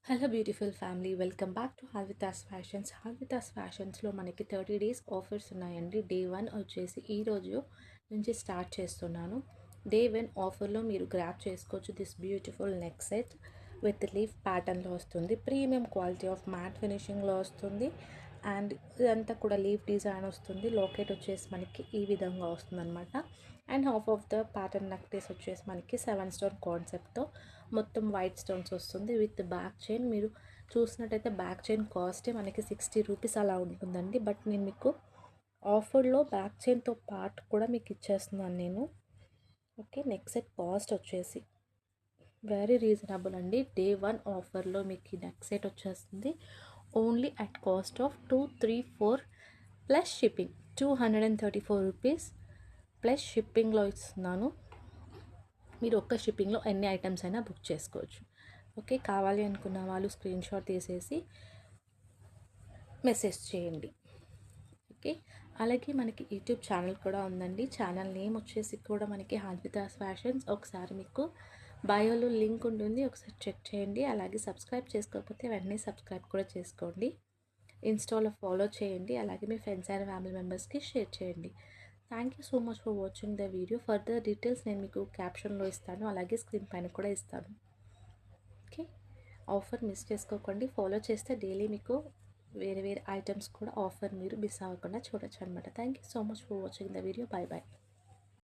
Hello beautiful family, welcome back to Halvithas fashions. హాల్వితాస్ ఫ్యాషన్స్లో మనకి 30 డేస్ ఆఫర్స్ ఉన్నాయండి. డే 1 వచ్చేసి ఈరోజు నుంచి స్టార్ట్ చేస్తున్నాను. డే 1 ఆఫర్లో మీరు గ్రాప్ చేసుకోవచ్చు. This beautiful neck set with leaf ప్యాటర్న్లో వస్తుంది. ప్రీమియం క్వాలిటీ ఆఫ్ మ్యాట్ ఫినిషింగ్లో వస్తుంది. అండ్ ఇదంతా కూడా లీఫ్ డిజైన్ వస్తుంది. లాకెట్ వచ్చేసి మనకి ఈ విధంగా వస్తుంది అనమాట. And half of the pattern neck piece వచ్చేసి మనకి 7 స్టోన్ కాన్సెప్ట్తో మొత్తం వైట్ స్టోన్స్ వస్తుంది విత్ బ్యాక్ చైన్. మీరు చూసినట్టయితే బ్యాక్ చైన్ కాస్టే మనకి 60 రూపీస్ అలా ఉంటుందండి. బట్ నేను మీకు ఆఫర్లో బ్యాక్ చైన్తో పార్ట్ కూడా మీకు ఇచ్చేస్తున్నాను నేను. ఓకే, నెక్ సెట్ కాస్ట్ వచ్చేసి వెరీ రీజనబుల్ అండి. డే 1 ఆఫర్లో మీకు ఈ నెక్ సెట్ వచ్చేస్తుంది only at cost of 234 plus shipping. 234 rupees plus షిప్పింగ్లో ఇస్తున్నాను. మీరు ఒక్క షిప్పింగ్లో ఎన్ని ఐటమ్స్ అయినా బుక్ చేసుకోవచ్చు. ఓకే, కావాలి అనుకున్న వాళ్ళు స్క్రీన్ షాట్ తీసేసి మెసేజ్ చేయండి. ఓకే, అలాగే మనకి యూట్యూబ్ ఛానల్ కూడా ఉందండి. ఛానల్ నేమ్ వచ్చేసి కూడా మనకి హాల్వితాస్ ఫ్యాషన్స్. ఒకసారి మీకు బయోలో లింక్ ఉంటుంది, ఒకసారి చెక్ చేయండి. అలాగే సబ్స్క్రైబ్ చేసుకోకపోతే వెంటనే సబ్స్క్రైబ్ కూడా చేసుకోండి. ఇన్స్టాలో ఫాలో చేయండి. అలాగే మీ ఫ్రెండ్స్ అండ్ ఫ్యామిలీ మెంబర్స్కి షేర్ చేయండి. Thank you so much for watching the video. Further details నేను మీకు క్యాప్షన్లో ఇస్తాను, అలాగే స్క్రీన్ పైన కూడా ఇస్తాను. ఓకే, ఆఫర్ మిస్ చేసుకోకండి. ఫాలో చేస్తే డైలీ మీకు వేరే వేరే ఐటమ్స్ కూడా ఆఫర్ మీరు మిస్ అవ్వకుండా చూడొచ్చు అనమాట. Thank you so much for watching the video. By by.